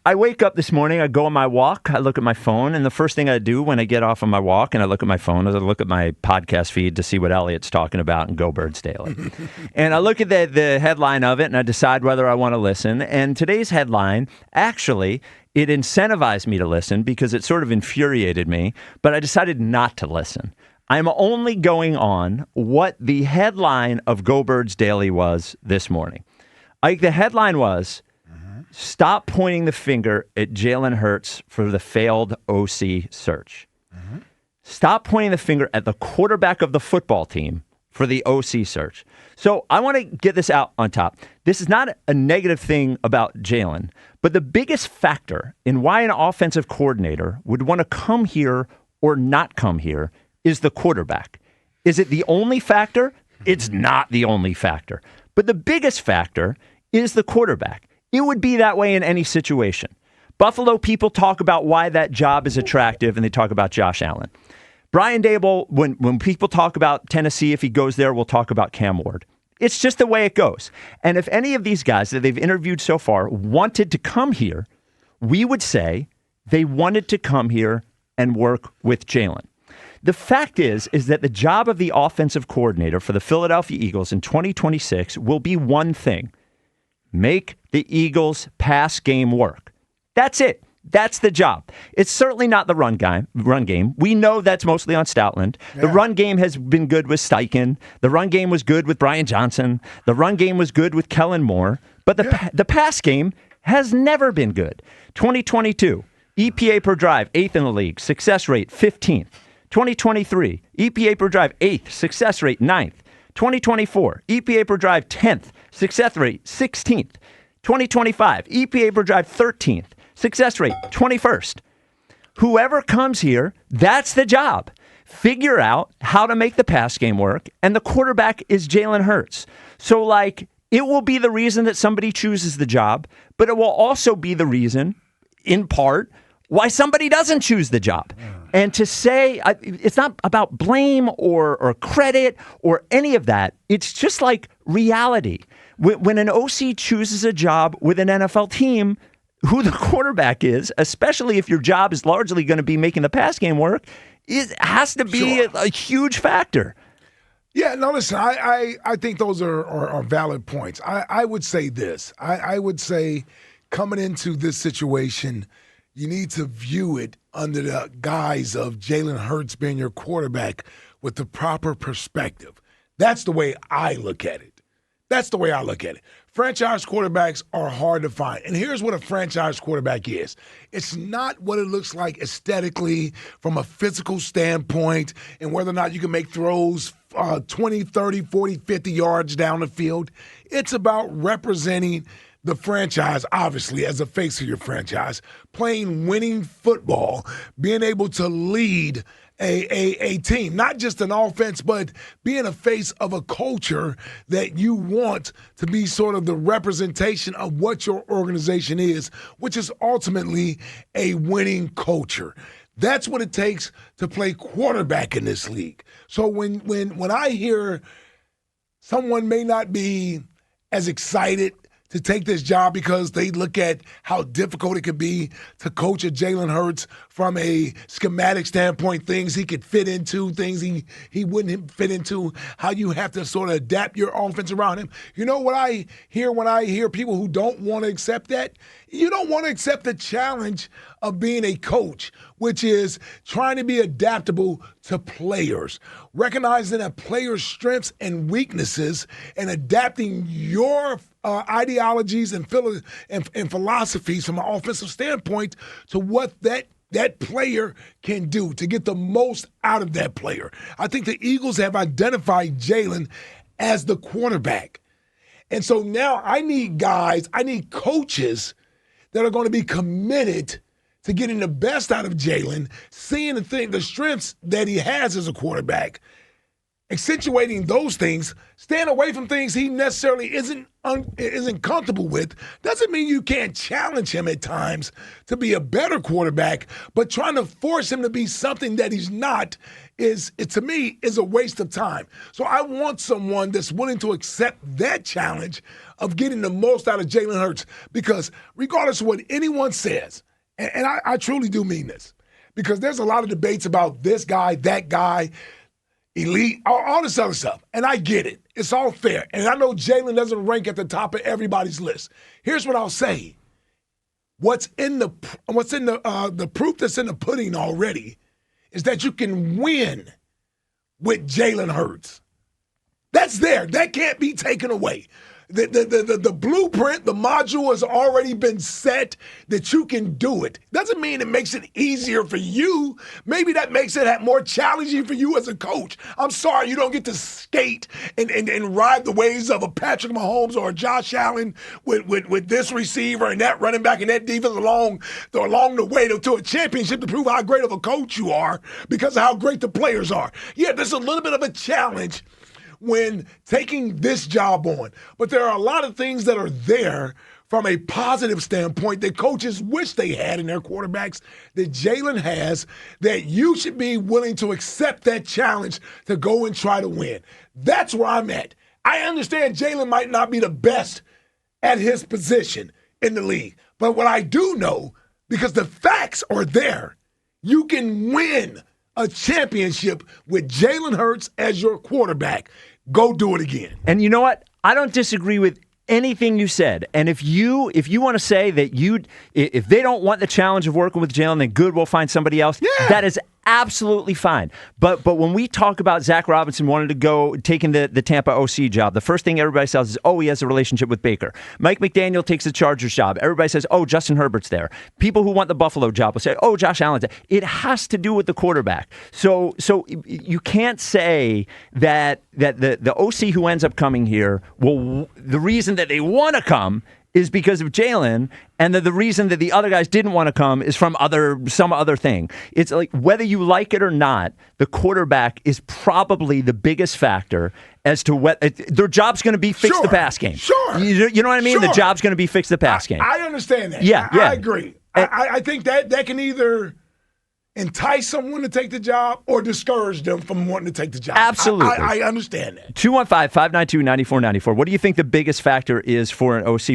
I wake up this morning, I go on my walk, I look at my phone, and the first thing I do when I get off on my walk and I look at my phone is I look at my podcast feed to see what Elliot's talking about in Go Birds Daily. And I look at the headline of it and I decide whether I want to listen. And today's headline, actually, it incentivized me to listen because it sort of infuriated me, but I decided not to listen. I'm only going on what the headline of Go Birds Daily was this morning. The headline was, stop pointing the finger at Jalen Hurts for the failed OC search. Stop pointing the finger at the quarterback of the football team for the OC search. So I want to get this out on top. This is not a negative thing about Jalen, but the biggest factor in why an offensive coordinator would want to come here or not come here is the quarterback. Is it the only factor? It's not the only factor. But the biggest factor is the quarterback. It would be that way in any situation. Buffalo people talk about why that job is attractive, and they talk about Josh Allen. Brian Daboll, when people talk about Tennessee, if he goes there, we'll talk about Cam Ward. It's just the way it goes. And if any of these guys that they've interviewed so far wanted to come here, we would say they wanted to come here and work with Jalen. The fact is that the job of the offensive coordinator for the Philadelphia Eagles in 2026 will be one thing: make the Eagles' pass game work. That's it. That's the job. It's certainly not the run game. We know that's mostly on Stoutland. Yeah. The run game has been good with Steichen. The run game was good with Brian Johnson. The run game was good with Kellen Moore. But the pass game has never been good. 2022, EPA per drive, 8th in the league. Success rate, 15th. 2023, EPA per drive, 8th. Success rate, 9th. 2024, EPA per drive, 10th. Success rate, 16th. 2025, EPA per drive, 13th. Success rate, 21st. Whoever comes here, that's the job. Figure out how to make the pass game work, and the quarterback is Jalen Hurts. So, it will be the reason that somebody chooses the job, but it will also be the reason, in part, why somebody doesn't choose the job. And to say, it's not about blame or credit or any of that. It's just like reality. When an OC chooses a job with an NFL team, who the quarterback is, especially if your job is largely going to be making the pass game work, has to be a huge factor. Yeah, no, listen, I think those are valid points. I would say this. I would say coming into this situation, you need to view it under the guise of Jalen Hurts being your quarterback with the proper perspective. That's the way I look at it. Franchise quarterbacks are hard to find. And here's what a franchise quarterback is. It's not what it looks like aesthetically from a physical standpoint and whether or not you can make throws 20, 30, 40, 50 yards down the field. It's about representing the franchise, obviously, as a face of your franchise, playing winning football, being able to lead a team, not just an offense, but being a face of a culture that you want to be sort of the representation of what your organization is, which is ultimately a winning culture. That's what it takes to play quarterback in this league. So when I hear someone may not be as excited to take this job because they look at how difficult it could be to coach a Jalen Hurts from a schematic standpoint, things he could fit into, things he wouldn't fit into, how you have to sort of adapt your offense around him. You know what I hear when I hear people who don't want to accept that? You don't want to accept the challenge of being a coach, which is trying to be adaptable to players, recognizing a player's strengths and weaknesses and adapting your ideologies and philosophies from an offensive standpoint to what that player can do to get the most out of that player. I think the Eagles have identified Jalen as the quarterback. And so now I need coaches that are going to be committed to getting the best out of Jalen, seeing the strengths that he has as a quarterback, accentuating those things, staying away from things he necessarily isn't comfortable with, doesn't mean you can't challenge him at times to be a better quarterback, but trying to force him to be something that he's not to me, is a waste of time. So I want someone that's willing to accept that challenge of getting the most out of Jalen Hurts, because regardless of what anyone says, and I truly do mean this, because there's a lot of debates about this guy, that guy, elite, all this other stuff. And I get it. It's all fair. And I know Jalen doesn't rank at the top of everybody's list. Here's what I'll say. What's in the proof that's in the pudding already is that you can win with Jalen Hurts. That's there. That can't be taken away. The blueprint, the module has already been set that you can do it. Doesn't mean it makes it easier for you. Maybe that makes it more challenging for you as a coach. I'm sorry you don't get to skate and ride the waves of a Patrick Mahomes or a Josh Allen with this receiver and that running back and that defense along the way to a championship to prove how great of a coach you are because of how great the players are. Yeah, there's a little bit of a challenge when taking this job on. But there are a lot of things that are there from a positive standpoint that coaches wish they had in their quarterbacks that Jalen has, that you should be willing to accept that challenge to go and try to win. That's where I'm at. I understand Jalen might not be the best at his position in the league. But what I do know, because the facts are there, you can win a championship with Jalen Hurts as your quarterback. Go do it again. And you know what? I don't disagree with anything you said. And if you want to say that if they don't want the challenge of working with Jalen, then good, we'll find somebody else. Yeah. That is absolutely fine. But when we talk about Zach Robinson wanting to go, taking the Tampa OC job, the first thing everybody says is, oh, he has a relationship with Baker. Mike McDaniel takes the Chargers job. Everybody says, oh, Justin Herbert's there. People who want the Buffalo job will say, oh, Josh Allen's there. It has to do with the quarterback. So you can't say that the OC who ends up coming here, the reason that they want to come is because of Jalen, and the reason that the other guys didn't want to come is from some other thing. It's like, whether you like it or not, the quarterback is probably the biggest factor as to what their job's going to be. Fix the pass game. Sure. You know what I mean? Sure. The job's going to be fix the pass game. I understand that. Yeah. I agree. I think that can either entice someone to take the job or discourage them from wanting to take the job. Absolutely. I understand that. 215-592-9494. What do you think the biggest factor is for an OC?